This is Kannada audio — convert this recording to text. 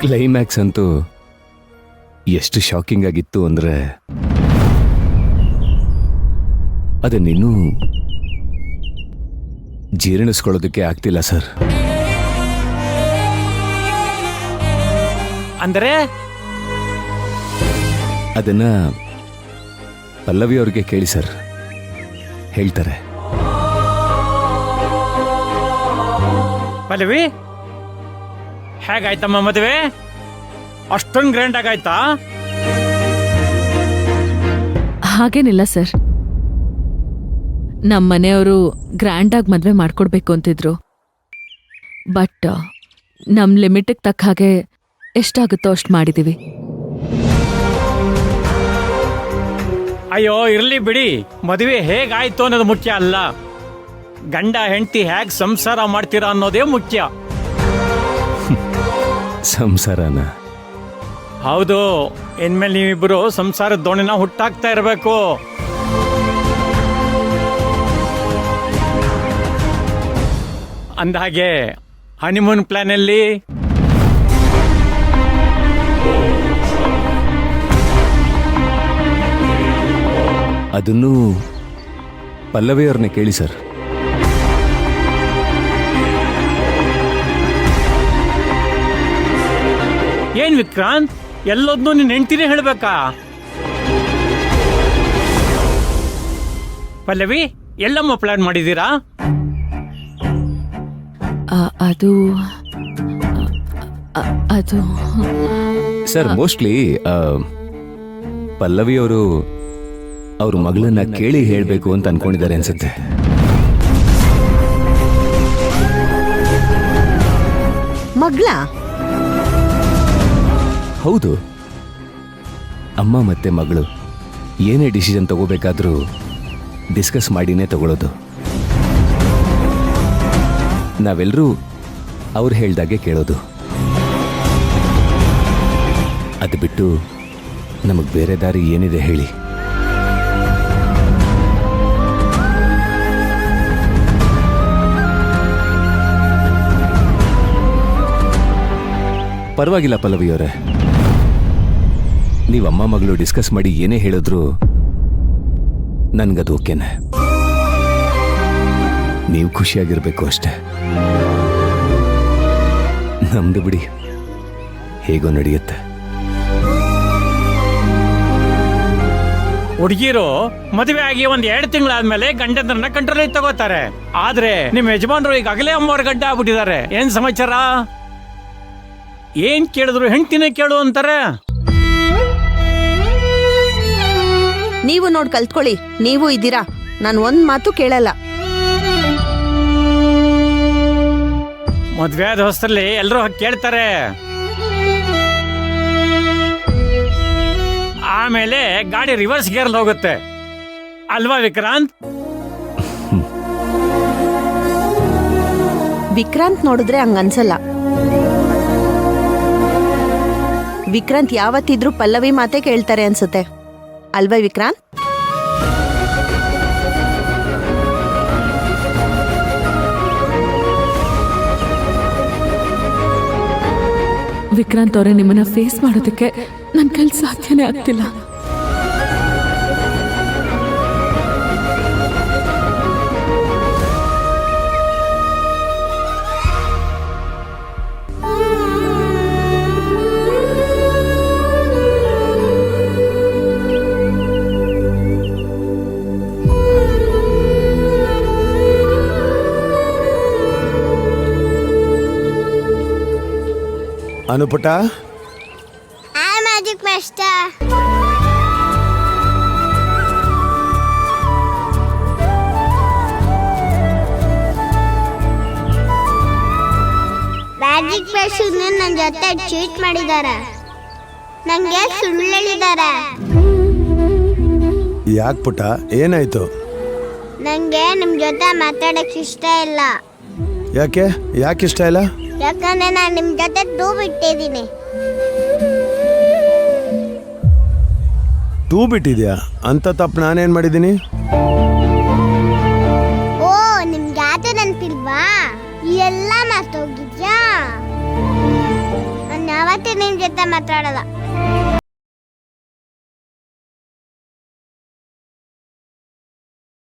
ಕ್ಲೈಮ್ಯಾಕ್ಸ್ ಅಂತೂ ಎಷ್ಟು ಶಾಕಿಂಗ್ ಆಗಿತ್ತು ಅಂದ್ರೆ ಅದನ್ನಿನ್ನೂ ಜೀರ್ಣಿಸ್ಕೊಳ್ಳೋದಕ್ಕೆ ಆಗ್ತಿಲ್ಲ ಸರ್. ಅಂದರೆ ಅದನ್ನ ಪಲ್ಲವಿ ಅವ್ರಿಗೆ ಕೇಳಿ ಸರ್, ಹೇಳ್ತಾರೆ. ಪಲ್ಲವಿ, ಹೇಗಾಯ್ತಮ್ಮ ಮದುವೆ? ಅಷ್ಟೊಂದು ಗ್ರ್ಯಾಂಡ್ ಆಗಾಯ್ತಾ? ಹಾಗೇನಿಲ್ಲ ಸರ್, ನಮ್ಮ ಮನೆಯವರು ಗ್ರ್ಯಾಂಡಾಗಿ ಮದುವೆ ಮಾಡ್ಕೊಡ್ಬೇಕು ಅಂತಿದ್ರು. ಬಟ್ ನಮ್ಮ ಲಿಮಿಟಿಗೆ ತಕ್ಕ ಹಾಗೆ ಎಷ್ಟಾಗುತ್ತೋ ಅಷ್ಟು ಮಾಡಿದ್ದೀವಿ. ಅಯ್ಯೋ ಇರ್ಲಿ ಬಿಡಿ, ಮದುವೆ ಹೇಗಾಯ್ತು ಅನ್ನೋದು ಮುಖ್ಯ ಅಲ್ಲ, ಗಂಡ ಹೆಂಡತಿ ಹೇಗ್ ಸಂಸಾರ ಮಾಡ್ತೀರಾ ಅನ್ನೋದೇ ಮುಖ್ಯ. ಸಂಸಾರನ? ಹೌದು, ಇನ್ಮೇಲೆ ನೀವಿಬ್ರು ಸಂಸಾರದ ದೋಣಿನ ಹುಟ್ಟಾಕ್ತಾ ಇರಬೇಕು. ಅಂದಹಾಗೆ ಹನಿಮೂನ್ ಪ್ಲಾನ್ ಅಲ್ಲಿ ಅದನ್ನು ಪಲ್ಲವಿಯವ್ರನ್ನೇ ಕೇಳಿ ಸರ್. ಏನ್ ವಿಕ್ರಾಂತ್, ಎಲ್ಲದನ್ನೂ ನಿನ್ನ ಹೆಂಡ್ತಿನೇ ಹೇಳ್ಬೇಕಾ? ಪಲ್ಲವಿ, ಎಲ್ಲಮ್ಮ ಪ್ಲಾನ್ ಮಾಡಿದ್ದೀರಾ? ಅದು ಅದು ಸರ್, ಮೋಸ್ಟ್ಲಿ ಪಲ್ಲವಿಯವರು ಅವ್ರ ಮಗಳನ್ನ ಕೇಳಿ ಹೇಳಬೇಕು ಅಂತ ಅನ್ಕೊಂಡಿದ್ದಾರೆ ಅನ್ಸುತ್ತೆ. ಮಗಳ? ಹೌದು, ಅಮ್ಮ ಮತ್ತೆ ಮಗಳು ಏನೇ ಡಿಸಿಷನ್ ತಗೋಬೇಕಾದ್ರೂ ಡಿಸ್ಕಸ್ ಮಾಡಿನೇ ತಗೊಳ್ಳೋದು. ನಾವೆಲ್ಲರೂ ಅವ್ರು ಹೇಳ್ದಾಗೆ ಕೇಳೋದು. ಅದು ಬಿಟ್ಟು ನಮಗೆ ಬೇರೆ ದಾರಿ ಏನಿದೆ ಹೇಳಿ? ಪರವಾಗಿಲ್ಲ ಪಲ್ಲವಿಯವರೇ, ನೀವು ಅಮ್ಮ ಮಗಳು ಡಿಸ್ಕಸ್ ಮಾಡಿ ಏನೇ ಹೇಳಿದ್ರು ನನ್ಗದು ಓಕೆನೆ. ನೀವು ಖುಷಿಯಾಗಿರ್ಬೇಕು ಅಷ್ಟೆ. ನಮ್ದು ಬಿಡಿ, ಹೇಗೋ ನಡೆಯುತ್ತೆ. ಹುಡುಗಿರು ಮದುವೆ ಆಗಿ 1-2 ತಿಂಗಳಾದ್ಮೇಲೆ ಗಂಡಂದ್ರನ್ನ ಕಂಟ್ರೋಲ್ ತಗೋತಾರೆ. ಆದ್ರೆ ನಿಮ್ ಯಜಮಾನ್ರು ಈಗಾಗಲೇ ಅಮ್ಮವ್ರ ಗಂಡ ಆಗ್ಬಿಟ್ಟಿದ್ದಾರೆ. ಏನ್ ಸಮಾಚಾರ? ಏನ್ ಕೇಳಿದ್ರು ಹೆಂಡ್ತಿನೇ ಕೇಳು ಅಂತಾರೆ. ನೀವು ನೋಡ್ ಕಲ್ತ್ಕೊಳ್ಳಿ, ನೀವು ಇದ್ದೀರಾ, ನಾನು ಒಂದ್ ಮಾತು ಕೇಳಲ್ಲ. ಮದ್ವೆ ಆದ ಹೊಸರಲ್ಲಿ ಎಲ್ರೂ ಕೇಳ್ತಾರೆ, ಆಮೇಲೆ ಗಾಡಿ ರಿವರ್ಸ್ ಗೇರ್ ಹೋಗುತ್ತೆ ಅಲ್ವಾ ವಿಕ್ರಾಂತ್? ವಿಕ್ರಾಂತ್ ನೋಡಿದ್ರೆ ಹಂಗನ್ಸಲ್ಲ. ವಿಕ್ರಾಂತ್ ಯಾವತ್ತಿದ್ರೂ ಪಲ್ಲವಿ ಮಾತೆ ಕೇಳ್ತಾರೆ ಅನ್ಸುತ್ತೆ, ಅಲ್ವಾ ವಿಕ್ರಾಂತ್? ವಿಕ್ರಾಂತ್ ಅವರೇ, ನಿಮ್ಮನ್ನ ಫೇಸ್ ಮಾಡೋದಕ್ಕೆ ನನ್ನ ಕೈಲಿ ಸಾಧ್ಯನೇ ಆಗ್ತಿಲ್ಲ. ಅನುಪುಟ, ಮ್ಯಾಜಿಕ್ ಮಾಸ್ಟರ್. ಮ್ಯಾಜಿಕ್ ಮಾಸ್ಟರ್ ನನ್ನ ಜೊತೆ ಚೀಟ್ ಮಾಡಿದ್ದಾರೆ, ನಂಗೆ ಸುಳ್ಳು ಹೇಳಿದ್ದಾರೆ. ಯಾಕೆ ಪುಟ, ಏನಾಯ್ತು? ನಂಗೆ ನಿಮ್ ಜೊತೆ ಮಾತಾಡಕ್ ಇಷ್ಟ ಇಲ್ಲ. ಯಾಕೆ ಇಷ್ಟ ಇಲ್ಲ? ಯಾಕಂದ್ರೆ ನಾನು ನಿಮ್ ಜೊತೆ ಟೂ ಬಿಟ್ಟಿದ್ದೀನಿ. ಟೂ ಬಿಟ್ಟಿದ್ಯಾ? ಅಂತ ತಪ್ಪು ನಾನೇನ್ ಮಾಡಿದ್ದೀನಿ? ಓ, ನಿಮ್ಗೆ ನೆನಪಿಲ್ವಾ? ಎಲ್ಲ ಮರ್ತೋಗಿದ್ಯಾ? ನಾನು ಮತ್ತೆ ನಿನ್ ಜೊತೆ ಮಾತಾಡಲ್ಲ.